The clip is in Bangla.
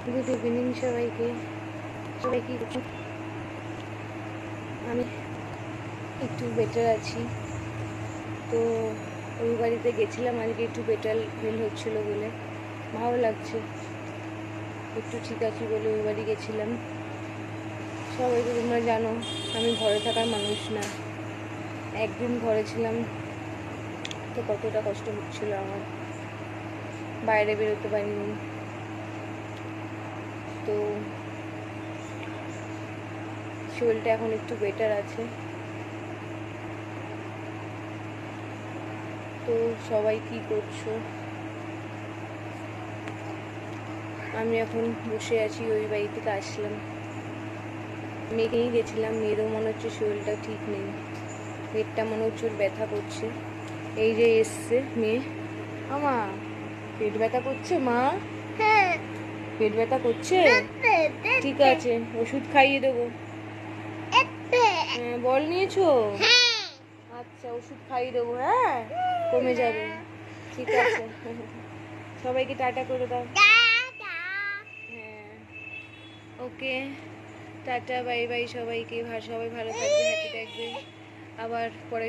গুড ইভিনিং সবাইকে। সবাই কি করছো? আমি একটু বেটার আছি। তো ওই বাড়িতে গেছিলাম আজকে, একটু বেটার ফিল হচ্ছিলো বলে, ভালো লাগছে, একটু ঠিক আছি বলে ওই বাড়ি গেছিলাম। সবাই তো তোমরা জানো আমি ঘরে থাকার মানুষ না। একদিন ঘরে ছিলাম তো কতটা কষ্ট হচ্ছিল আমার, বাইরে বেরোতে পারিনি। তো শরীরটা এখন একটু বেটার আছে। তো সবাই কি করছো? আমি এখন বসে আছি, ওই বাড়ি থেকে আসলাম, মেয়েকেই গেছিলাম। মেয়েরও মনে হচ্ছে শরীরটা ঠিক নেই, পেটটা মনে হচ্ছে ওর ব্যথা করছে। এই যে এসছে মেয়ে, আমা পেট ব্যথা করছে মা? হ্যাঁ পেট ব্যথা করছে, ঠিক আছে ওষুধ খাইয়ে দেবো। হ্যাঁ বল নিয়েছো? আচ্ছা ওষুধ খাইয়ে দেবো, হ্যাঁ কমে যাবে, ঠিক আছে। সবাইকে টাটা করে দাও। হ্যাঁ ওকে, টাটা বাই বাই সবাইকে। সবাই ভালো থাকবে, হ্যাপি থাকবে। আবার পরে